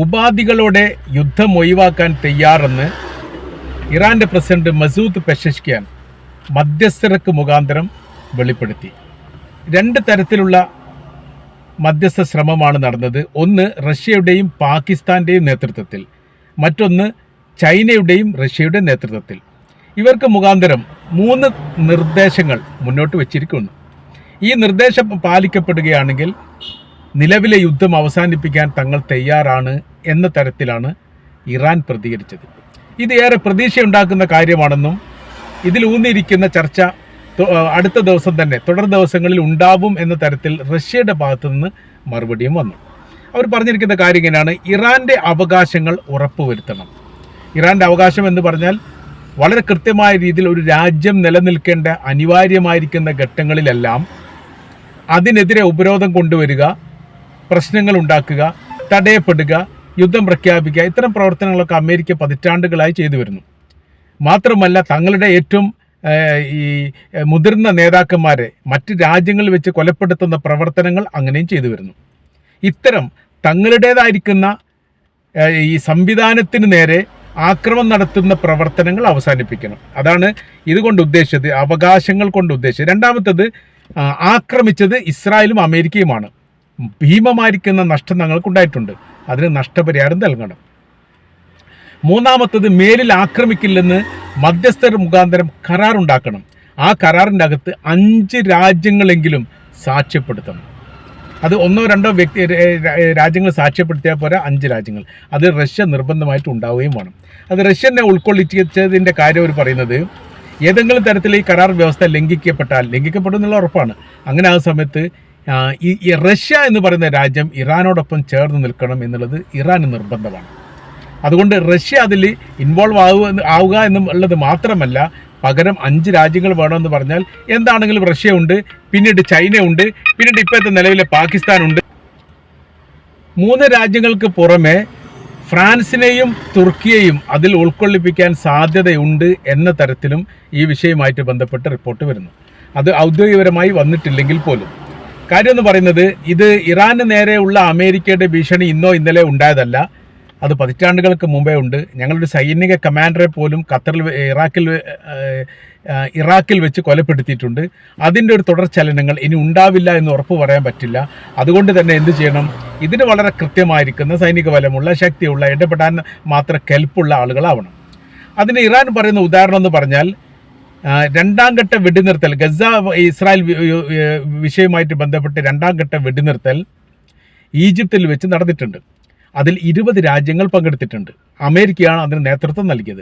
ഉപാധികളോടെ യുദ്ധം ഒഴിവാക്കാൻ തയ്യാറെന്ന് ഇറാന്റെ പ്രസിഡന്റ് മസൂദ് പെഷഷ്കിയാൻ മധ്യസ്ഥർക്ക് മുഖാന്തരം വെളിപ്പെടുത്തി. രണ്ട് തരത്തിലുള്ള മധ്യസ്ഥ ശ്രമമാണ് നടന്നത്. ഒന്ന് റഷ്യയുടെയും പാകിസ്ഥാൻ്റെയും നേതൃത്വത്തിൽ, മറ്റൊന്ന് ചൈനയുടെയും റഷ്യയുടെ നേതൃത്വത്തിൽ. ഇവർക്ക് മുഖാന്തരം 3 നിർദ്ദേശങ്ങൾ മുന്നോട്ട് വച്ചിരിക്കുന്നു. ഈ നിർദ്ദേശം പാലിക്കപ്പെടുകയാണെങ്കിൽ നിലവിലെ യുദ്ധം അവസാനിപ്പിക്കാൻ തങ്ങൾ തയ്യാറാണ് എന്ന തരത്തിലാണ് ഇറാൻ പ്രതികരിച്ചത്. ഇത് ഏറെ പ്രതീക്ഷയുണ്ടാക്കുന്ന കാര്യമാണെന്നും ഇതിൽ ഊന്നിയിരിക്കുന്ന ചർച്ച അടുത്ത ദിവസം തന്നെ തുടർ ദിവസങ്ങളിൽ ഉണ്ടാവും എന്ന തരത്തിൽ റഷ്യയുടെ ഭാഗത്തു നിന്ന് മറുപടിയും വന്നു. അവർ പറഞ്ഞിരിക്കുന്ന കാര്യം ഇങ്ങനെയാണ്: ഇറാൻ്റെ അവകാശങ്ങൾ ഉറപ്പുവരുത്തണം. ഇറാൻ്റെ അവകാശം എന്ന് പറഞ്ഞാൽ വളരെ കൃത്യമായ രീതിയിൽ ഒരു രാജ്യം നിലനിൽക്കേണ്ട അനിവാര്യമായിരിക്കുന്ന ഘട്ടങ്ങളിലെല്ലാം അതിനെതിരെ ഉപരോധം കൊണ്ടുവരിക, പ്രശ്നങ്ങൾ ഉണ്ടാക്കുക, തടയപ്പെടുക, യുദ്ധം പ്രഖ്യാപിക്കുക, ഇത്തരം പ്രവർത്തനങ്ങളൊക്കെ അമേരിക്ക പതിറ്റാണ്ടുകളായി ചെയ്തു വരുന്നു. മാത്രമല്ല തങ്ങളുടെ ഏറ്റവും ഈ മുതിർന്ന നേതാക്കന്മാരെ മറ്റ് രാജ്യങ്ങളിൽ വെച്ച് കൊലപ്പെടുത്തുന്ന പ്രവർത്തനങ്ങൾ അങ്ങനെയും ചെയ്തു വരുന്നു. ഇത്തരം തങ്ങളുടേതായിരിക്കുന്ന ഈ സംവിധാനത്തിന് നേരെ ആക്രമണം നടത്തുന്ന പ്രവർത്തനങ്ങൾ അവസാനിപ്പിക്കണം. അതാണ് ഇതുകൊണ്ട് ഉദ്ദേശിച്ചത്, അവകാശങ്ങൾ കൊണ്ട് ഉദ്ദേശിച്ചത്. രണ്ടാമത്തത്, ആക്രമിച്ചത് ഇസ്രായേലും അമേരിക്കയുമാണ്. ഭീമമായിരിക്കുന്ന നഷ്ടം ഞങ്ങൾക്കുണ്ടായിട്ടുണ്ട്, അതിന് നഷ്ടപരിഹാരം നൽകണം. മൂന്നാമത്തത്, മേലിൽ ആക്രമിക്കില്ലെന്ന് മധ്യസ്ഥർ മുഖാന്തരം കരാറുണ്ടാക്കണം. ആ കരാറിൻ്റെ അകത്ത് 5 രാജ്യങ്ങളെങ്കിലും സാക്ഷ്യപ്പെടുത്തണം. അത് 1 or 2 രാജ്യങ്ങൾ സാക്ഷ്യപ്പെടുത്തിയാൽ പോരാ, 5 രാജ്യങ്ങൾ. അത് റഷ്യ നിർബന്ധമായിട്ട് ഉണ്ടാവുകയും വേണം. അത് റഷ്യനെ ഉൾക്കൊള്ളിച്ചതിൻ്റെ കാര്യം അവർ പറയുന്നത്, ഏതെങ്കിലും തരത്തിൽ ഈ കരാർ വ്യവസ്ഥ ലംഘിക്കപ്പെടും എന്നുള്ള ഉറപ്പാണ്. അങ്ങനെ ആ സമയത്ത് ഈ റഷ്യ എന്ന് പറയുന്ന രാജ്യം ഇറാനോടൊപ്പം ചേർന്ന് നിൽക്കണം എന്നുള്ളത് ഇറാന് നിർബന്ധമാണ്. അതുകൊണ്ട് റഷ്യ അതിൽ ഇൻവോൾവ് ആവുക എന്നുള്ളത് മാത്രമല്ല, പകരം 5 രാജ്യങ്ങൾ വേണമെന്ന് പറഞ്ഞാൽ എന്താണെങ്കിലും റഷ്യ ഉണ്ട്, പിന്നീട് ചൈന ഉണ്ട്, പിന്നീട് ഇപ്പോഴത്തെ നിലവിലെ പാകിസ്ഥാനുണ്ട്. 3 രാജ്യങ്ങൾക്ക് പുറമെ ഫ്രാൻസിനെയും തുർക്കിയെയും അതിൽ ഉൾക്കൊള്ളിപ്പിക്കാൻ സാധ്യതയുണ്ട് എന്ന തരത്തിലും ഈ വിഷയവുമായിട്ട് ബന്ധപ്പെട്ട് റിപ്പോർട്ട് വരുന്നു. അത് ഔദ്യോഗികപരമായി വന്നിട്ടില്ലെങ്കിൽ പോലും. കാര്യം എന്ന് പറയുന്നത്, ഇത് ഇറാന് നേരെയുള്ള അമേരിക്കയുടെ ഭീഷണി ഇന്നോ ഇന്നലെ ഉണ്ടായതല്ല, അത് പതിറ്റാണ്ടുകൾക്ക് മുമ്പേ ഉണ്ട്. ഞങ്ങളുടെ സൈനിക കമാൻഡറെ പോലും ഇറാഖിൽ വെച്ച് കൊലപ്പെടുത്തിയിട്ടുണ്ട്. അതിൻ്റെ ഒരു തുടർ ചലനങ്ങൾ ഇനി ഉണ്ടാവില്ല എന്ന് ഉറപ്പ് പറയാൻ പറ്റില്ല. അതുകൊണ്ട് തന്നെ എന്ത് ചെയ്യണം? ഇതിന് വളരെ കൃത്യമായിരിക്കുന്ന സൈനിക ബലമുള്ള, ശക്തിയുള്ള, ഇടപെടാൻ മാത്രം കെൽപ്പുള്ള ആളുകളാവണം. അതിന് ഇറാൻ പറയുന്ന ഉദാഹരണം എന്ന് പറഞ്ഞാൽ, 2ാം ഘട്ട വെടിനിർത്തൽ, ഗസ ഇസ്രായേൽ വിഷയവുമായിട്ട് ബന്ധപ്പെട്ട് 2ാം ഘട്ട വെടിനിർത്തൽ ഈജിപ്തിൽ വെച്ച് നടന്നിട്ടുണ്ട്. അതിൽ 20 രാജ്യങ്ങൾ പങ്കെടുത്തിട്ടുണ്ട്. അമേരിക്കയാണ് അതിന് നേതൃത്വം നൽകിയത്.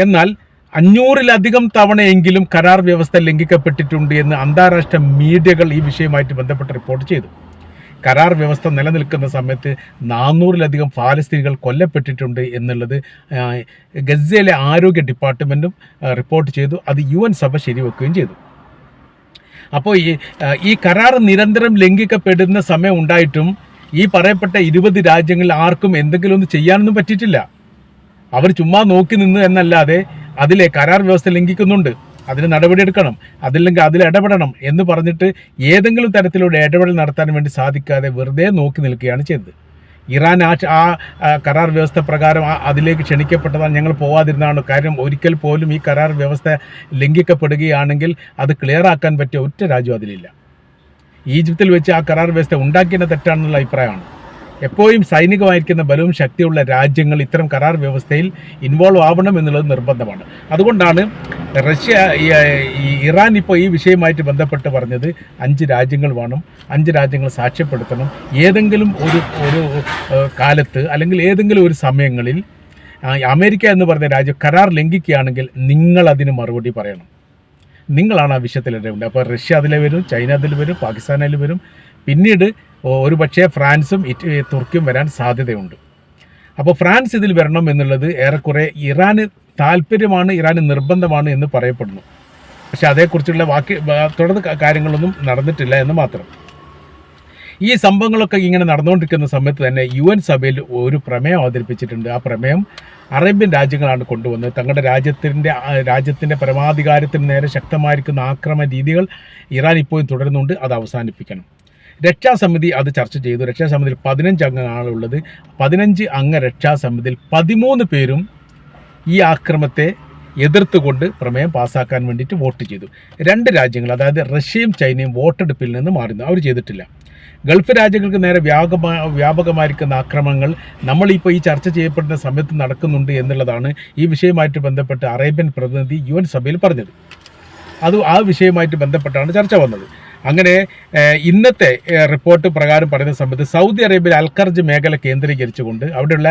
എന്നാൽ 500-ലധികം തവണയെങ്കിലും കരാർ വ്യവസ്ഥ ലംഘിക്കപ്പെട്ടിട്ടുണ്ട് എന്ന് അന്താരാഷ്ട്ര മീഡിയകൾ ഈ വിഷയവുമായിട്ട് ബന്ധപ്പെട്ട് റിപ്പോർട്ട് ചെയ്തു. കരാർ വ്യവസ്ഥ നിലനിൽക്കുന്ന സമയത്ത് 400-ലധികം ഫലസ്തീനികൾ കൊല്ലപ്പെട്ടിട്ടുണ്ട് എന്നുള്ളത് ഗസയിലെ ആരോഗ്യ ഡിപ്പാർട്ട്മെൻറ്റും റിപ്പോർട്ട് ചെയ്തു. അത് UN സഭ ശരിവെക്കുകയും ചെയ്തു. അപ്പോൾ ഈ കരാർ നിരന്തരം ലംഘിക്കപ്പെടുന്ന സമയം ഉണ്ടായിട്ടും ഈ പറയപ്പെട്ട 20 രാജ്യങ്ങളിൽ ആർക്കും എന്തെങ്കിലും ഒന്ന് ചെയ്യാനൊന്നും പറ്റിയിട്ടില്ല. അവർ ചുമ്മാ നോക്കി നിന്ന് എന്നല്ലാതെ അതിലെ കരാർ വ്യവസ്ഥ ലംഘിക്കുന്നുണ്ട്, അതിന് നടപടിയെടുക്കണം, അതില്ലെങ്കിൽ അതിൽ ഇടപെടണം എന്ന് പറഞ്ഞിട്ട് ഏതെങ്കിലും തരത്തിലുള്ള ഇടപെടൽ നടത്താൻ വേണ്ടി സാധിക്കാതെ വെറുതെ നോക്കി നിൽക്കുകയാണ് ചെയ്തത്. ഇറാൻ ആ കരാർ വ്യവസ്ഥ പ്രകാരം അതിലേക്ക് ക്ഷണിക്കപ്പെട്ടതാണ്, ഞങ്ങൾ പോവാതിരുന്നതാണ്. കാര്യം ഒരിക്കൽ പോലും ഈ കരാർ വ്യവസ്ഥ ലംഘിക്കപ്പെടുകയാണെങ്കിൽ അത് ക്ലിയർ ആക്കാൻ പറ്റിയ ഒറ്റ രാജ്യം അതിലില്ല. ഈജിപ്തിൽ വെച്ച് ആ കരാർ വ്യവസ്ഥ ഉണ്ടാക്കിയത് തെറ്റാണെന്നുള്ള അഭിപ്രായമാണ്. എപ്പോഴും സൈനികമായിരിക്കുന്ന ബലവും ശക്തിയുള്ള രാജ്യങ്ങൾ ഇത്തരം കരാർ വ്യവസ്ഥയിൽ ഇൻവോൾവ് ആവണം എന്നുള്ളത് നിർബന്ധമാണ്. അതുകൊണ്ടാണ് ഇറാൻ ഇപ്പോൾ ഈ വിഷയവുമായിട്ട് ബന്ധപ്പെട്ട് പറഞ്ഞത് 5 രാജ്യങ്ങൾ വേണം, 5 രാജ്യങ്ങൾ സാക്ഷ്യപ്പെടുത്തണം. ഏതെങ്കിലും ഒരു കാലത്ത് അല്ലെങ്കിൽ ഏതെങ്കിലും ഒരു സമയങ്ങളിൽ അമേരിക്ക എന്ന് പറഞ്ഞ രാജ്യം കരാർ ലംഘിക്കുകയാണെങ്കിൽ നിങ്ങൾ അതിന് മറുപടി പറയണം. നിങ്ങളാണ് ആ വിഷയത്തിൽ ഇടപെടേണ്ടത്. അപ്പോൾ റഷ്യ അതിൽ വരും, ചൈന അതിൽ വരും, പാകിസ്ഥാൻ അതിൽ വരും, പിന്നീട് ഒരു പക്ഷേ ഫ്രാൻസും തുർക്കിയും വരാൻ സാധ്യതയുണ്ട്. അപ്പോൾ ഫ്രാൻസ് ഇതിൽ വരണം എന്നുള്ളത് ഏറെക്കുറെ ഇറാന് താല്പര്യമാണ്, ഇറാന് നിർബന്ധമാണ് എന്ന് പറയപ്പെടുന്നു. പക്ഷെ അതേക്കുറിച്ചുള്ള തുടർ കാര്യങ്ങളൊന്നും നടന്നിട്ടില്ല എന്ന് മാത്രം. ഈ സംഭവങ്ങളൊക്കെ ഇങ്ങനെ നടന്നുകൊണ്ടിരിക്കുന്ന സമയത്ത് തന്നെ UN സഭയിൽ ഒരു പ്രമേയം അവതരിപ്പിച്ചിട്ടുണ്ട്. ആ പ്രമേയം അറേബ്യൻ രാജ്യങ്ങളാണ് കൊണ്ടുവന്നത്. തങ്ങളുടെ രാജ്യത്തിൻ്റെ പരമാധികാരത്തിന് നേരെ ശക്തമായിരിക്കുന്ന ആക്രമണ രീതികൾ ഇറാൻ ഇപ്പോഴും തുടരുന്നുണ്ട്, അത് അവസാനിപ്പിക്കണം. രക്ഷാസമിതി അത് ചർച്ച ചെയ്തു. രക്ഷാസമിതിയിൽ 15 അംഗങ്ങളാണുള്ളത്. 15 അംഗ രക്ഷാസമിതിയിൽ 13 പേരും ഈ ആക്രമത്തെ എതിർത്തുകൊണ്ട് പ്രമേയം പാസ്സാക്കാൻ വേണ്ടിയിട്ട് വോട്ട് ചെയ്തു. 2 രാജ്യങ്ങൾ, അതായത് റഷ്യയും ചൈനയും വോട്ടെടുപ്പിൽ നിന്ന് മാറുന്നു. അവർ ചെയ്തിട്ടില്ല. ഗൾഫ് രാജ്യങ്ങൾക്ക് നേരെ വ്യാപകമായിരിക്കുന്ന ആക്രമണങ്ങൾ നമ്മളിപ്പോൾ ഈ ചർച്ച ചെയ്യപ്പെടുന്ന സമയത്ത് നടക്കുന്നുണ്ട് എന്നുള്ളതാണ് ഈ വിഷയവുമായിട്ട് ബന്ധപ്പെട്ട് അറേബ്യൻ പ്രതിനിധി UN സഭയിൽ പറഞ്ഞത്. ആ വിഷയവുമായിട്ട് ബന്ധപ്പെട്ടാണ് ചർച്ച വന്നത്. അങ്ങനെ ഇന്നത്തെ റിപ്പോർട്ട് പ്രകാരം പറയുന്ന സമയത്ത് സൗദി അറേബ്യയിൽ അൽഖർജ് മേഖല കേന്ദ്രീകരിച്ചുകൊണ്ട്, അവിടെയുള്ള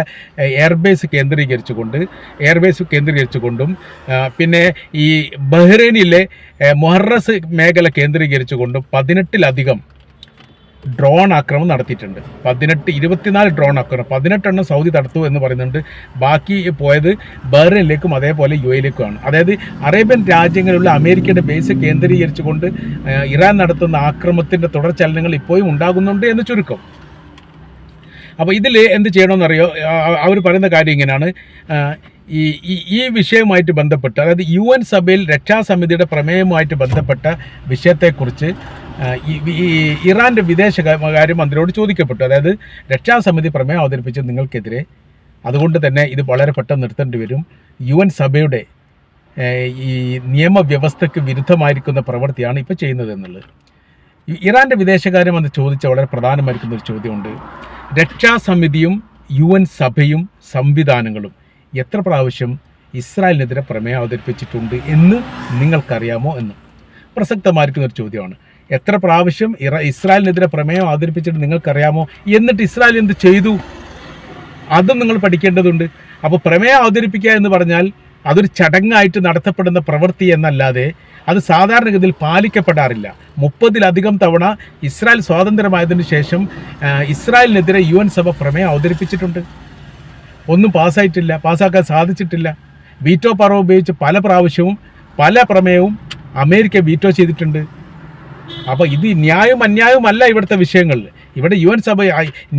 എയർബേസ് കേന്ദ്രീകരിച്ചുകൊണ്ടും പിന്നെ ഈ ബഹ്റൈനിലെ മൊഹറസ് മേഖല കേന്ദ്രീകരിച്ചുകൊണ്ടും 18-ലധികം ഡ്രോൺ ആക്രമണം നടത്തിയിട്ടുണ്ട്. 24 ഡ്രോൺ ആക്രമണം, 18 എണ്ണം സൗദി തടുത്തു എന്ന് പറയുന്നുണ്ട്. ബാക്കി പോയത് ബഹ്റൈനിലേക്കും അതേപോലെ UAE-ലേക്കുമാണ്. അതായത് അറേബ്യൻ രാജ്യങ്ങളിലുള്ള അമേരിക്കയുടെ ബേസ് കേന്ദ്രീകരിച്ചുകൊണ്ട് ഇറാൻ നടത്തുന്ന ആക്രമണത്തിൻ്റെ തുടർചലനങ്ങൾ ഇപ്പോഴും ഉണ്ടാകുന്നുണ്ട് എന്ന് ചുരുക്കം. അപ്പോൾ ഇതിൽ എന്ത് ചെയ്യണമെന്നറിയോ? അവർ പറയുന്ന കാര്യം ഇങ്ങനെയാണ്. ഈ വിഷയവുമായിട്ട് ബന്ധപ്പെട്ട്, അതായത് UN സഭയിൽ രക്ഷാസമിതിയുടെ പ്രമേയവുമായിട്ട് ബന്ധപ്പെട്ട വിഷയത്തെക്കുറിച്ച് ഇറാൻ്റെ വിദേശകാര്യ മന്ത്രിയോട് ചോദിക്കപ്പെട്ടു. അതായത് രക്ഷാസമിതി പ്രമേയം അവതരിപ്പിച്ച് നിങ്ങൾക്കെതിരെ, അതുകൊണ്ട് തന്നെ ഇത് വളരെ പെട്ടെന്ന് നിർത്തേണ്ടി വരും. UN സഭയുടെ ഈ നിയമവ്യവസ്ഥയ്ക്ക് വിരുദ്ധമായിരിക്കുന്ന പ്രവൃത്തിയാണ് ഇപ്പോൾ ചെയ്യുന്നത് എന്നുള്ളത് ഇറാൻ്റെ വിദേശകാര്യമന്ത്രി ചോദിച്ച വളരെ പ്രധാനമായിരിക്കുന്ന ഒരു ചോദ്യമുണ്ട്. രക്ഷാസമിതിയും UN സഭയും സംവിധാനങ്ങളും എത്ര പ്രാവശ്യം ഇസ്രായേലിനെതിരെ പ്രമേയം അവതരിപ്പിച്ചിട്ടുണ്ട് എന്ന് നിങ്ങൾക്കറിയാമോ എന്ന് പ്രസക്തമായിരിക്കുന്ന ഒരു ചോദ്യമാണ്. എത്ര പ്രാവശ്യം ഇസ്രായേലിനെതിരെ പ്രമേയം അവതരിപ്പിച്ചിട്ട് നിങ്ങൾക്കറിയാമോ? എന്നിട്ട് ഇസ്രായേൽ എന്ത് ചെയ്തു? അതും നിങ്ങൾ പഠിക്കേണ്ടതുണ്ട്. അപ്പോൾ പ്രമേയം അവതരിപ്പിക്കുക എന്ന് പറഞ്ഞാൽ അതൊരു ചടങ്ങായിട്ട് നടത്തപ്പെടുന്ന പ്രവൃത്തി എന്നല്ലാതെ അത് സാധാരണഗതിയിൽ പാലിക്കപ്പെടാറില്ല. 30-ലധികം തവണ ഇസ്രായേൽ സ്വാതന്ത്ര്യമായതിനു ശേഷം ഇസ്രായേലിനെതിരെ UN സഭ പ്രമേയം അവതരിപ്പിച്ചിട്ടുണ്ട്. ഒന്നും പാസ്സാക്കാൻ സാധിച്ചിട്ടില്ല. വീറ്റോ പവർ ഉപയോഗിച്ച് പല പ്രാവശ്യവും പല പ്രമേയവും അമേരിക്ക വീറ്റോ ചെയ്തിട്ടുണ്ട്. അപ്പോൾ ഇത് ന്യായവും അന്യായവും അല്ല ഇവിടുത്തെ വിഷയങ്ങളിൽ. ഇവിടെ UN സഭ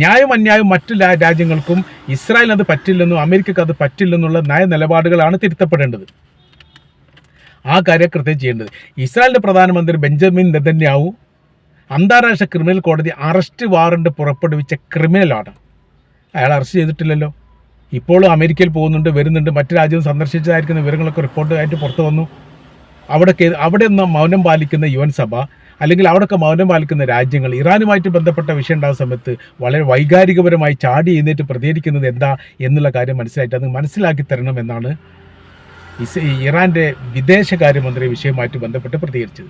ന്യായവും അന്യായവും മറ്റു രാജ്യങ്ങൾക്കും ഇസ്രായേലിന് അത് പറ്റില്ലെന്നും അമേരിക്കക്ക് അത് പറ്റില്ലെന്നുള്ള നയ നിലപാടുകളാണ് തിരുത്തപ്പെടേണ്ടത്. ആ കാര്യം കൃത്യം ചെയ്യേണ്ടത്. ഇസ്രായേലിൻ്റെ പ്രധാനമന്ത്രി ബെഞ്ചമിൻ നെതന്യാഹു അന്താരാഷ്ട്ര ക്രിമിനൽ കോടതി അറസ്റ്റ് വാറണ്ട് പുറപ്പെടുവിച്ച ക്രിമിനലാണ്. അയാൾ അറസ്റ്റ് ചെയ്തിട്ടില്ലല്ലോ. ഇപ്പോഴും അമേരിക്കയിൽ പോകുന്നുണ്ട്, വരുന്നുണ്ട്, മറ്റു രാജ്യം സന്ദർശിച്ചതായിരിക്കുന്ന വിവരങ്ങളൊക്കെ റിപ്പോർട്ടായിട്ട് പുറത്തു വന്നു. അവിടെ നിന്ന് മൗനം പാലിക്കുന്ന UN സഭ, അല്ലെങ്കിൽ അവിടെയൊക്കെ മൗനം പാലിക്കുന്ന രാജ്യങ്ങൾ ഇറാനുമായിട്ട് ബന്ധപ്പെട്ട വിഷയം ഉണ്ടാകുന്ന സമയത്ത് വളരെ വൈകാരികപരമായി ചാടി എഴുന്നേറ്റ് പ്രതികരിക്കുന്നത് എന്താ എന്നുള്ള കാര്യം അത് മനസ്സിലാക്കി തരണമെന്നാണ് ഇറാൻ്റെ വിദേശകാര്യമന്ത്രി വിഷയവുമായിട്ട് ബന്ധപ്പെട്ട് പ്രതികരിച്ചത്.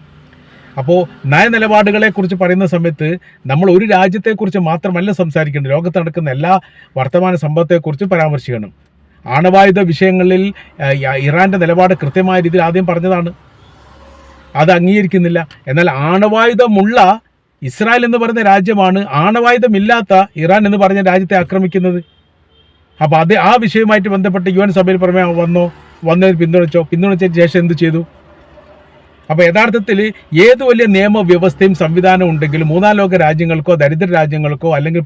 അപ്പോൾ നയനിലപാടുകളെക്കുറിച്ച് പറയുന്ന സമയത്ത് നമ്മൾ ഒരു രാജ്യത്തെക്കുറിച്ച് മാത്രമല്ല സംസാരിക്കേണ്ടത്, ലോകത്ത് നടക്കുന്ന എല്ലാ വർത്തമാന സംഭവത്തെക്കുറിച്ചും പരാമർശിക്കണം. ആണവായുധ വിഷയങ്ങളിൽ ഇറാൻ്റെ നിലപാട് കൃത്യമായ രീതിയിൽ ആദ്യം പറഞ്ഞതാണ്. അത് അംഗീകരിക്കുന്നില്ല. എന്നാൽ ആണവായുധമുള്ള ഇസ്രായേൽ എന്ന് പറയുന്ന രാജ്യമാണ് ആണവായുധമില്ലാത്ത ഇറാൻ എന്ന് പറഞ്ഞ രാജ്യത്തെ ആക്രമിക്കുന്നത്. അപ്പോൾ ആ വിഷയവുമായിട്ട് ബന്ധപ്പെട്ട് UN സഭയിൽ പ്രമേയം വന്നതിന് പിന്തുണച്ചതിന് ശേഷം എന്ത് ചെയ്തു? അപ്പോൾ യഥാർത്ഥത്തിൽ ഏത് വലിയ നിയമവ്യവസ്ഥയും സംവിധാനം ഉണ്ടെങ്കിലും മൂന്നാം ലോക രാജ്യങ്ങൾക്കോ ദരിദ്ര രാജ്യങ്ങൾക്കോ അല്ലെങ്കിൽ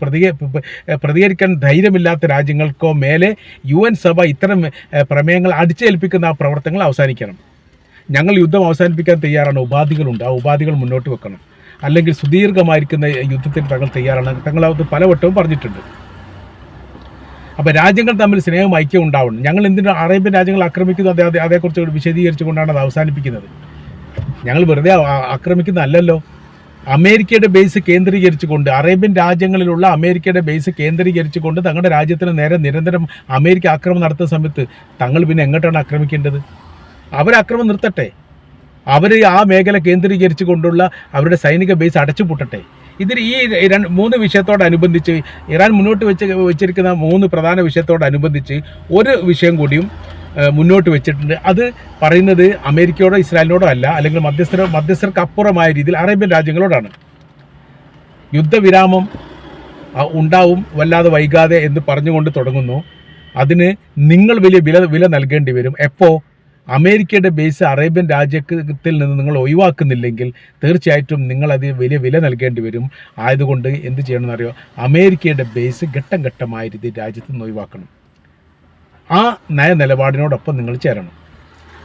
പ്രതികരിക്കാൻ ധൈര്യമില്ലാത്ത രാജ്യങ്ങൾക്കോ മേലെ UN സഭ ഇത്തരം പ്രമേയങ്ങൾ അടിച്ചേൽപ്പിക്കുന്ന ആ പ്രവർത്തനങ്ങൾ അവസാനിക്കണം. ഞങ്ങൾ യുദ്ധം അവസാനിപ്പിക്കാൻ തയ്യാറാണ്, ഉപാധികളുണ്ട്, ആ ഉപാധികൾ മുന്നോട്ട് വെക്കണം. അല്ലെങ്കിൽ സുദീർഘമായിരിക്കുന്ന യുദ്ധത്തിന് തങ്ങൾ തയ്യാറാണ്. തങ്ങളത് പലവട്ടവും പറഞ്ഞിട്ടുണ്ട്. അപ്പോൾ രാജ്യങ്ങൾ തമ്മിൽ സ്നേഹം ഐക്യം ഉണ്ടാവണം. ഞങ്ങൾ എന്തിനാ അറേബ്യൻ രാജ്യങ്ങൾ ആക്രമിക്കുന്നത്? അതേക്കുറിച്ച് വിശദീകരിച്ചുകൊണ്ടാണ് അത് അവസാനിപ്പിക്കുന്നത്. ഞങ്ങൾ വെറുതെ ആക്രമിക്കുന്നതല്ലല്ലോ. അമേരിക്കയുടെ ബേസ് കേന്ദ്രീകരിച്ചുകൊണ്ട്, അറേബ്യൻ രാജ്യങ്ങളിലുള്ള അമേരിക്കയുടെ ബേസ് കേന്ദ്രീകരിച്ചുകൊണ്ട് തങ്ങളുടെ രാജ്യത്തിന് നേരെ നിരന്തരം അമേരിക്ക ആക്രമണം നടത്തുന്ന സമയത്ത് തങ്ങൾ പിന്നെ എങ്ങോട്ടാണ് ആക്രമിക്കേണ്ടത്? അവരാക്രമണം നിർത്തട്ടെ. അവർ ആ മേഖല കേന്ദ്രീകരിച്ചു കൊണ്ടുള്ള അവരുടെ സൈനിക ബേസ് അടച്ചുപൂട്ടട്ടെ. ഇതിൽ ഈ 3 വിഷയത്തോടനുബന്ധിച്ച് ഇറാൻ മുന്നോട്ട് വെച്ചിരിക്കുന്ന 3 പ്രധാന വിഷയത്തോടനുബന്ധിച്ച് ഒരു വിഷയം കൂടിയും മുന്നോട്ട് വെച്ചിട്ടുണ്ട്. അത് പറയുന്നത് അമേരിക്കയോടോ ഇസ്രായേലിനോടോ അല്ല, അല്ലെങ്കിൽ മധ്യസ്ഥർക്ക് അപ്പുറമായ രീതിയിൽ അറേബ്യൻ രാജ്യങ്ങളോടാണ്. യുദ്ധവിരാമം ഉണ്ടാവും വല്ലാതെ വൈകാതെ എന്ന് പറഞ്ഞുകൊണ്ട് തുടങ്ങുന്നു. അതിന് നിങ്ങൾ വലിയ വില നൽകേണ്ടി വരും. എപ്പോൾ അമേരിക്കയുടെ ബേസ് അറേബ്യൻ രാജ്യത്തിൽ നിന്ന് നിങ്ങൾ ഒഴിവാക്കുന്നില്ലെങ്കിൽ തീർച്ചയായിട്ടും നിങ്ങളത് വലിയ വില നൽകേണ്ടി വരും. ആയതുകൊണ്ട് എന്ത് ചെയ്യണമെന്നറിയോ? അമേരിക്കയുടെ ബേസ് ഘട്ടം ഘട്ടമായ രീതിയിൽ രാജ്യത്ത് നിന്ന് ഒഴിവാക്കണം. ആ നയ നിലപാടിനോടൊപ്പം നിങ്ങൾ ചേരണം.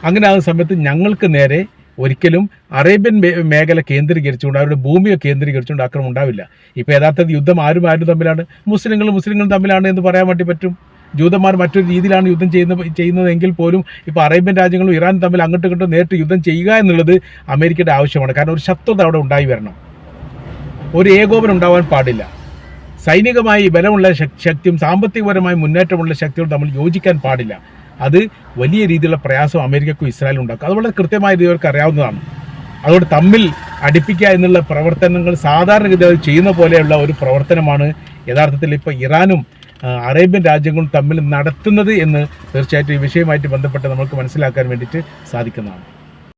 അങ്ങനെ ആകുന്ന സമയത്ത് ഞങ്ങൾക്ക് നേരെ ഒരിക്കലും അറേബ്യൻ മേഖല കേന്ദ്രീകരിച്ചുകൊണ്ട് അവരുടെ ഭൂമിയെ കേന്ദ്രീകരിച്ചുകൊണ്ട് ആക്രമണം ഉണ്ടാവില്ല. ഇപ്പോൾ യഥാർത്ഥത്തിൽ യുദ്ധം ആരും തമ്മിലാണ്, മുസ്ലിങ്ങളും തമ്മിലാണ് എന്ന് പറയാൻ വേണ്ടി പറ്റും. ജൂതന്മാർ മറ്റൊരു രീതിയിലാണ് യുദ്ധം ചെയ്യുന്നതെങ്കിൽ പോലും ഇപ്പോൾ അറേബ്യൻ രാജ്യങ്ങളും ഇറാനും തമ്മിൽ അങ്ങോട്ടും ഇങ്ങോട്ടും നേരിട്ട് യുദ്ധം ചെയ്യുക എന്നുള്ളത് അമേരിക്കയുടെ ആവശ്യമാണ്. കാരണം ഒരു ശത്രുത അവിടെ ഉണ്ടായി വരണം, ഒരു ഏകോപനം ഉണ്ടാവാൻ പാടില്ല. സൈനികമായി ബലമുള്ള ശക്തിയും സാമ്പത്തികപരമായി മുന്നേറ്റമുള്ള ശക്തികളും തമ്മിൽ യോജിക്കാൻ പാടില്ല. അത് വലിയ രീതിയിലുള്ള പ്രയാസം അമേരിക്കക്കും ഇസ്രായേലും ഉണ്ടാക്കും. അത് വളരെ കൃത്യമായ രീതിയിൽ അവർക്ക് അറിയാവുന്നതാണ്. അതുകൊണ്ട് തമ്മിൽ അടുപ്പിക്കുക എന്നുള്ള പ്രവർത്തനങ്ങൾ സാധാരണഗതിയിൽ ചെയ്യുന്ന പോലെയുള്ള ഒരു പ്രവർത്തനമാണ് യഥാർത്ഥത്തിൽ ഇപ്പോൾ ഇറാനും അറേബ്യൻ രാജ്യങ്ങളും തമ്മിൽ നടത്തുന്നത് എന്ന് തീർച്ചയായിട്ടും ഈ വിഷയവുമായിട്ട് ബന്ധപ്പെട്ട് നമുക്ക് മനസ്സിലാക്കാൻ വേണ്ടിയിട്ട് സാധിക്കുന്നതാണ്.